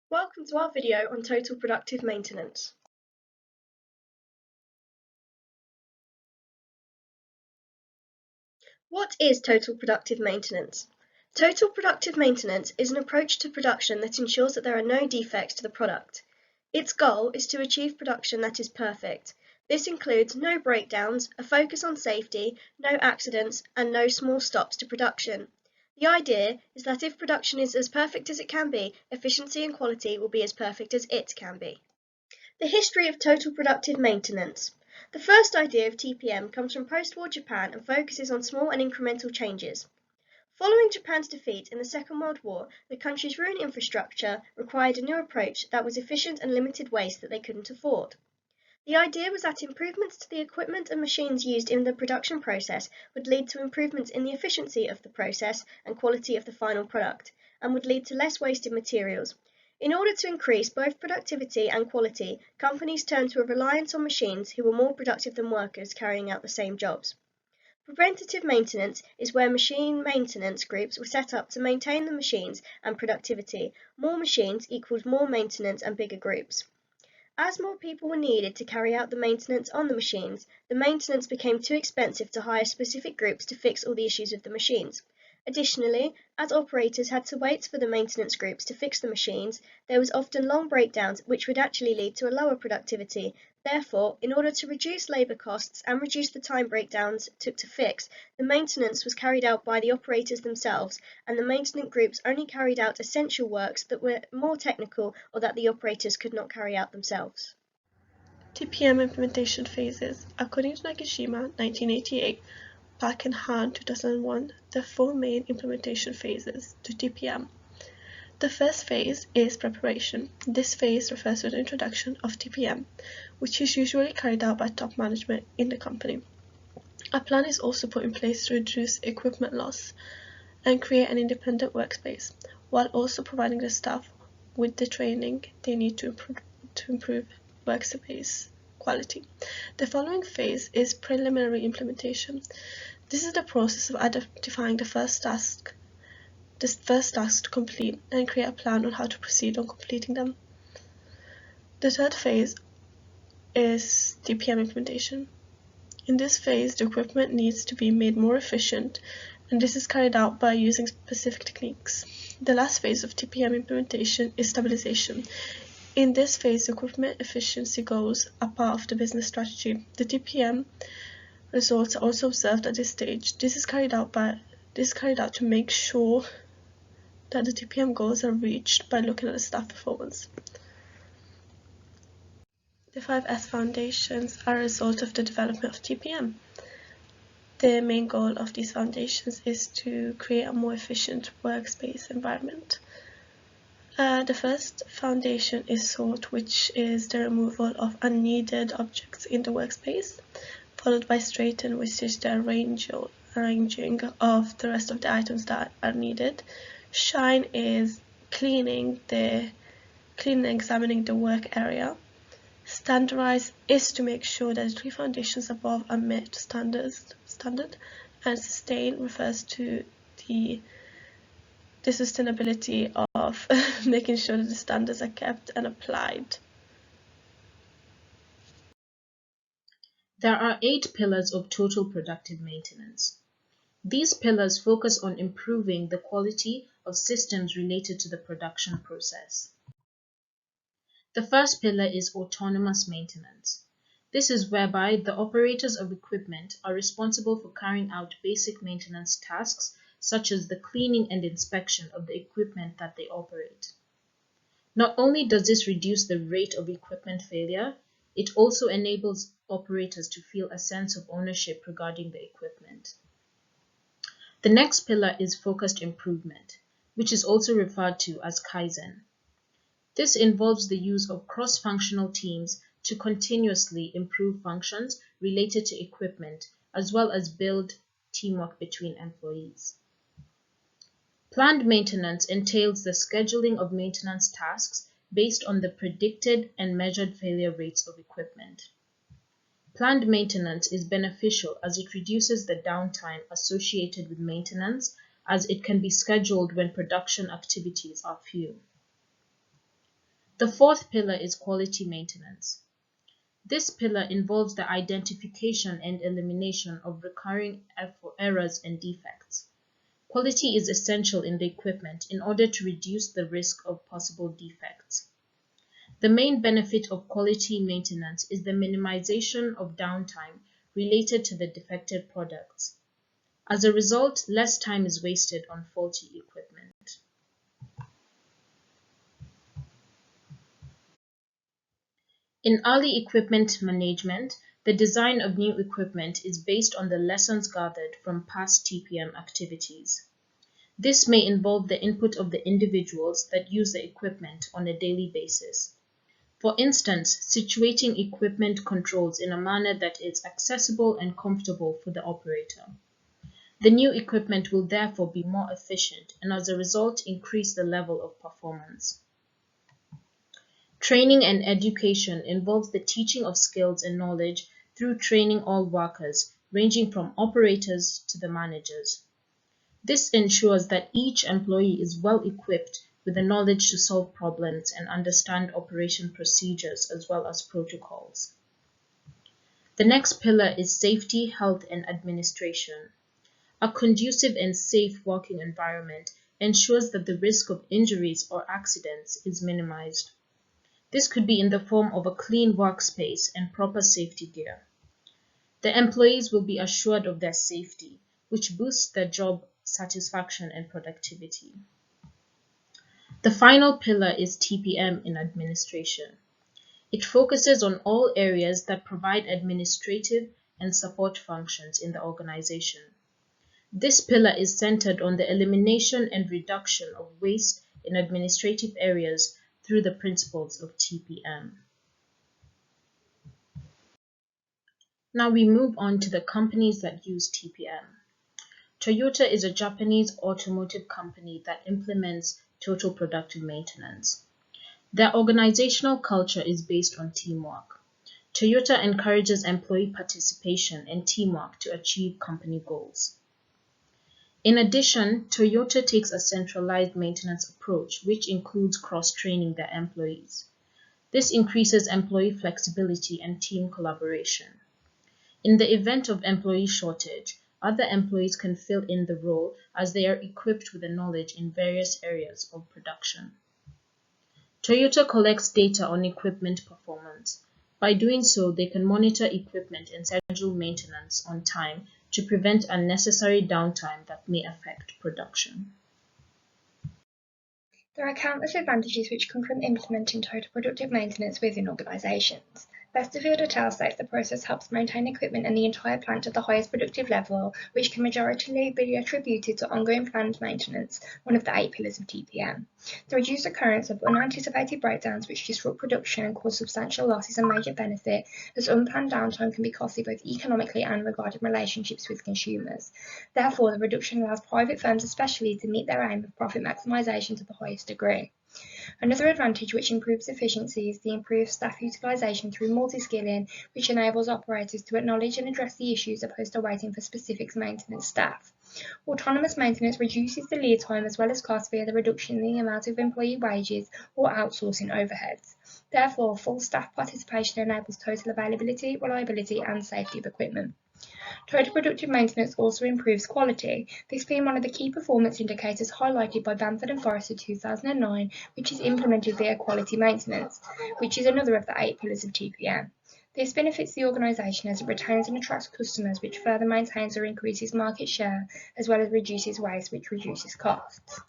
Welcome to our video on total productive maintenance. What is total productive maintenance? Total productive maintenance is an approach to production that ensures that there are no defects to the product. Its goal is to achieve production that is perfect. This includes no breakdowns, a focus on safety, no accidents, and no small stops to production. The idea is that if production is as perfect as it can be, efficiency and quality will be as perfect as it can be. The history of total productive maintenance. The first idea of TPM comes from post-war Japan and focuses on small and incremental changes. Following Japan's defeat in the Second World War, the country's ruined infrastructure required a new approach that was efficient and limited waste that they couldn't afford. The idea was that improvements to the equipment and machines used in the production process would lead to improvements in the efficiency of the process and quality of the final product, and would lead to less wasted materials. In order to increase both productivity and quality, companies turned to a reliance on machines who were more productive than workers carrying out the same jobs. Preventative maintenance is where machine maintenance groups were set up to maintain the machines and productivity. More machines equals more maintenance and bigger groups. As more people were needed to carry out the maintenance on the machines, the maintenance became too expensive to hire specific groups to fix all the issues of the machines. Additionally, as operators had to wait for the maintenance groups to fix the machines, there was often long breakdowns which would actually lead to a lower productivity. Therefore, in order to reduce labour costs and reduce the time breakdowns took to fix, the maintenance was carried out by the operators themselves, and the maintenance groups only carried out essential works that were more technical or that the operators could not carry out themselves. TPM implementation phases. According to Nagashima, 1988, Park and Han, 2001, there are four main implementation phases to TPM. The first phase is preparation. This phase refers to the introduction of TPM, which is usually carried out by top management in the company. A plan is also put in place to reduce equipment loss and create an independent workspace, while also providing the staff with the training they need to improve workspace quality. The following phase is preliminary implementation. This is the process of identifying the first task to complete and create a plan on how to proceed on completing them. The third phase is TPM implementation. In this phase, the equipment needs to be made more efficient, and this is carried out by using specific techniques. The last phase of TPM implementation is stabilization. In this phase, equipment efficiency goals are part of the business strategy. The TPM results are also observed at this stage. This is carried out to make sure that the TPM goals are reached by looking at the staff performance. The 5S foundations are a result of the development of TPM. The main goal of these foundations is to create a more efficient workspace environment. The first foundation is SORT, which is the removal of unneeded objects in the workspace, followed by straighten, which is the arranging of the rest of the items that are needed. Shine is cleaning and examining the work area. Standardize is to make sure that the three foundations above are met standard, and sustain refers to the sustainability of making sure that the standards are kept and applied. There are 8 pillars of total productive maintenance. These pillars focus on improving the quality of systems related to the production process. The first pillar is autonomous maintenance. This is whereby the operators of equipment are responsible for carrying out basic maintenance tasks such as the cleaning and inspection of the equipment that they operate. Not only does this reduce the rate of equipment failure, it also enables operators to feel a sense of ownership regarding the equipment. The next pillar is focused improvement, which is also referred to as Kaizen. This involves the use of cross-functional teams to continuously improve functions related to equipment, as well as build teamwork between employees. Planned maintenance entails the scheduling of maintenance tasks based on the predicted and measured failure rates of equipment. Planned maintenance is beneficial as it reduces the downtime associated with maintenance, as it can be scheduled when production activities are few. The fourth pillar is quality maintenance. This pillar involves the identification and elimination of recurring errors and defects. Quality is essential in the equipment in order to reduce the risk of possible defects. The main benefit of quality maintenance is the minimization of downtime related to the defective products. As a result, less time is wasted on faulty equipment. In early equipment management, the design of new equipment is based on the lessons gathered from past TPM activities. This may involve the input of the individuals that use the equipment on a daily basis. For instance, situating equipment controls in a manner that is accessible and comfortable for the operator. The new equipment will therefore be more efficient and as a result increase the level of performance. Training and education involves the teaching of skills and knowledge through training all workers, ranging from operators to the managers. This ensures that each employee is well equipped with the knowledge to solve problems and understand operation procedures as well as protocols. The next pillar is safety, health, and administration. A conducive and safe working environment ensures that the risk of injuries or accidents is minimized. This could be in the form of a clean workspace and proper safety gear. The employees will be assured of their safety, which boosts their job satisfaction and productivity. The final pillar is TPM in administration. It focuses on all areas that provide administrative and support functions in the organization. This pillar is centered on the elimination and reduction of waste in administrative areas through the principles of TPM. Now we move on to the companies that use TPM. Toyota is a Japanese automotive company that implements total productive maintenance. Their organizational culture is based on teamwork. Toyota encourages employee participation and teamwork to achieve company goals. In addition, Toyota takes a centralized maintenance approach, which includes cross-training their employees. This increases employee flexibility and team collaboration. In the event of employee shortage, other employees can fill in the role as they are equipped with the knowledge in various areas of production. Toyota collects data on equipment performance. By doing so, they can monitor equipment and schedule maintenance on time to prevent unnecessary downtime that may affect production. There are countless advantages which come from implementing total productive maintenance within organizations. Westerfield et al. States the process helps maintain equipment and the entire plant at the highest productive level, which can majoritarily be attributed to ongoing planned maintenance, one of the 8 pillars of TPM. The reduced occurrence of unanticipated breakdowns which disrupt production and cause substantial losses a major benefit, as unplanned downtime can be costly both economically and regarding relationships with consumers. Therefore, the reduction allows private firms especially to meet their aim of profit maximisation to the highest degree. Another advantage which improves efficiency is the improved staff utilisation through multi-skilling, which enables operators to acknowledge and address the issues opposed to waiting for specific maintenance staff. Autonomous maintenance reduces the lead time as well as cost via the reduction in the amount of employee wages or outsourcing overheads. Therefore, full staff participation enables total availability, reliability and safety of equipment. Total productive maintenance also improves quality, this being one of the key performance indicators highlighted by Bamford and Forrester 2009, which is implemented via quality maintenance, which is another of the 8 pillars of TPM. This benefits the organisation as it retains and attracts customers, which further maintains or increases market share, as well as reduces waste, which reduces costs.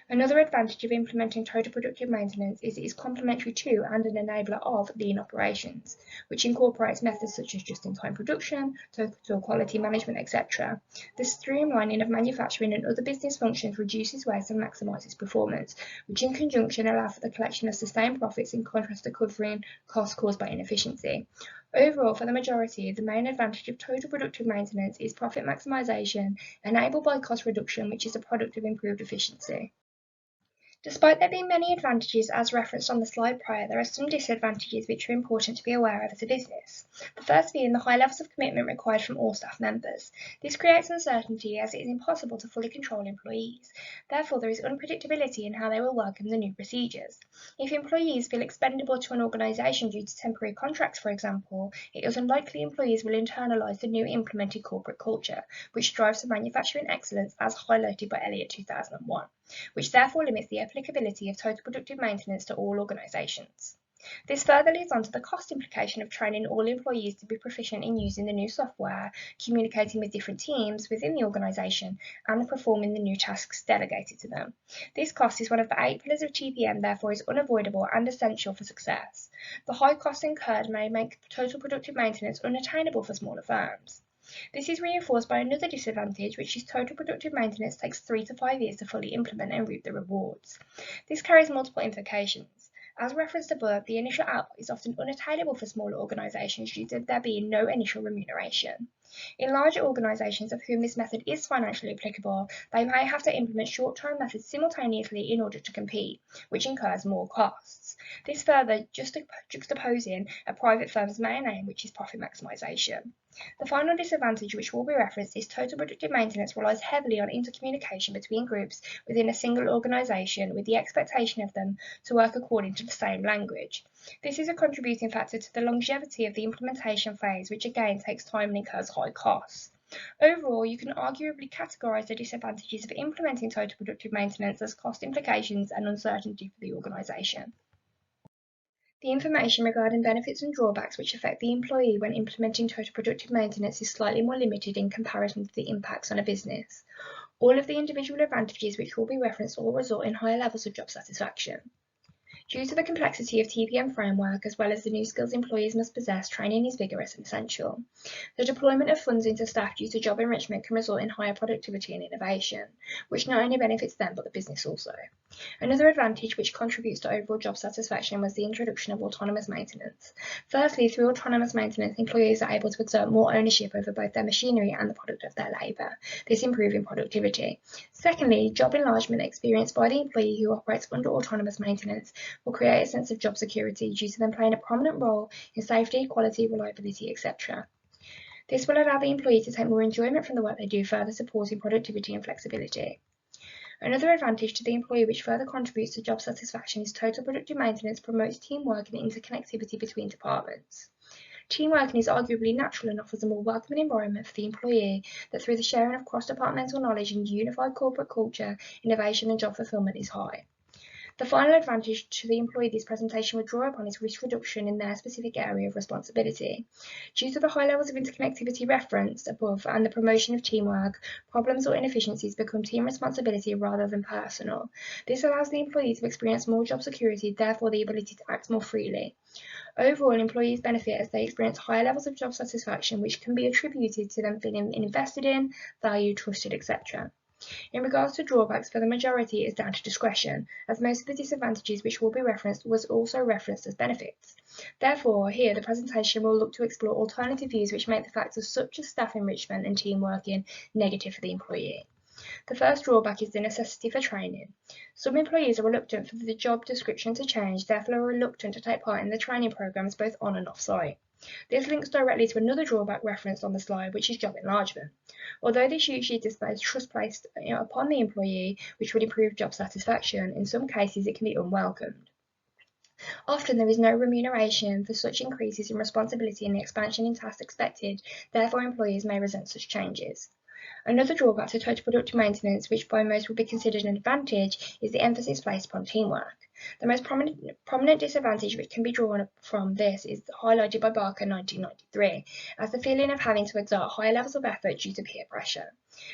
Another advantage of implementing total productive maintenance is it is complementary to and an enabler of lean operations, which incorporates methods such as just-in-time production, total quality management, etc. The streamlining of manufacturing and other business functions reduces waste and maximises performance, which in conjunction allow for the collection of sustained profits in contrast to covering costs caused by inefficiency. Overall, for the majority, the main advantage of total productive maintenance is profit maximisation, enabled by cost reduction, which is a product of improved efficiency. Despite there being many advantages as referenced on the slide prior, there are some disadvantages which are important to be aware of as a business. The first being the high levels of commitment required from all staff members. This creates uncertainty as it is impossible to fully control employees. Therefore, there is unpredictability in how they will work in the new procedures. If employees feel expendable to an organisation due to temporary contracts, for example, it is unlikely employees will internalise the new implemented corporate culture, which strives for manufacturing excellence as highlighted by Elliott 2001. Which therefore limits the applicability of total productive maintenance to all organisations. This further leads on to the cost implication of training all employees to be proficient in using the new software, communicating with different teams within the organisation, and performing the new tasks delegated to them. This cost is one of the 8 pillars of TPM, therefore is unavoidable and essential for success. The high costs incurred may make total productive maintenance unattainable for smaller firms. This is reinforced by another disadvantage, which is total productive maintenance takes 3 to 5 years to fully implement and reap the rewards. This carries multiple implications. As referenced above, the initial output is often unattainable for smaller organisations due to there being no initial remuneration. In larger organisations of whom this method is financially applicable, they may have to implement short-term methods simultaneously in order to compete, which incurs more costs. This further juxtaposing a private firm's main aim, which is profit maximisation. The final disadvantage which will be referenced is total productive maintenance relies heavily on intercommunication between groups within a single organisation with the expectation of them to work according to the same language. This is a contributing factor to the longevity of the implementation phase, which again takes time and incurs high costs. Overall, you can arguably categorise the disadvantages of implementing total productive maintenance as cost implications and uncertainty for the organisation. The information regarding benefits and drawbacks which affect the employee when implementing total productive maintenance is slightly more limited in comparison to the impacts on a business. All of the individual advantages which will be referenced will result in higher levels of job satisfaction. Due to the complexity of TPM framework, as well as the new skills employees must possess, training is vigorous and essential. The deployment of funds into staff due to job enrichment can result in higher productivity and innovation, which not only benefits them but the business also. Another advantage which contributes to overall job satisfaction was the introduction of autonomous maintenance. Firstly, through autonomous maintenance, employees are able to exert more ownership over both their machinery and the product of their labour, this improving productivity. Secondly, job enlargement experienced by the employee who operates under autonomous maintenance will create a sense of job security due to them playing a prominent role in safety, quality, reliability, etc. This will allow the employee to take more enjoyment from the work they do, further supporting productivity and flexibility. Another advantage to the employee which further contributes to job satisfaction is total productive maintenance promotes teamwork and interconnectivity between departments. Teamworking is arguably natural and offers a more welcoming environment for the employee that through the sharing of cross-departmental knowledge and unified corporate culture, innovation and job fulfillment is high. The final advantage to the employee this presentation would draw upon is risk reduction in their specific area of responsibility. Due to the high levels of interconnectivity referenced above and the promotion of teamwork, problems or inefficiencies become team responsibility rather than personal. This allows the employee to experience more job security, therefore the ability to act more freely. Overall, employees benefit as they experience higher levels of job satisfaction, which can be attributed to them feeling invested in, valued, trusted, etc. In regards to drawbacks, for the majority it is down to discretion, as most of the disadvantages which will be referenced was also referenced as benefits. Therefore, here the presentation will look to explore alternative views which make the factors such as staff enrichment and team working negative for the employee. The first drawback is the necessity for training. Some employees are reluctant for the job description to change, therefore are reluctant to take part in the training programs both on and off site. This links directly to another drawback referenced on the slide, which is job enlargement. Although this usually displays trust placed upon the employee, which would improve job satisfaction, in some cases it can be unwelcomed. Often there is no remuneration for such increases in responsibility and the expansion in tasks expected, therefore employees may resent such changes. Another drawback to total productive maintenance, which by most would be considered an advantage, is the emphasis placed upon teamwork. The most prominent disadvantage which can be drawn from this is highlighted by Barker 1993, as the feeling of having to exert higher levels of effort due to peer pressure.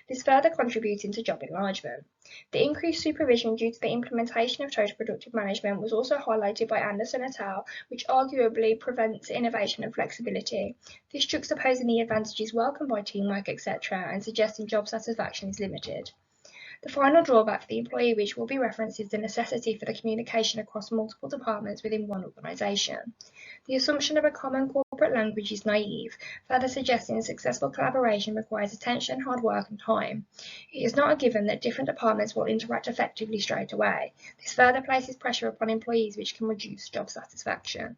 This further contributing to job enlargement. The increased supervision due to the implementation of total productive management was also highlighted by Anderson et al., which arguably prevents innovation and flexibility. This juxtaposing the advantages welcomed by teamwork, etc., and suggesting job satisfaction is limited. The final drawback for the employee which will be referenced is the necessity for the communication across multiple departments within one organisation. The assumption of a common corporate language is naive, further suggesting successful collaboration requires attention, hard work and time. It is not a given that different departments will interact effectively straight away. This further places pressure upon employees which can reduce job satisfaction.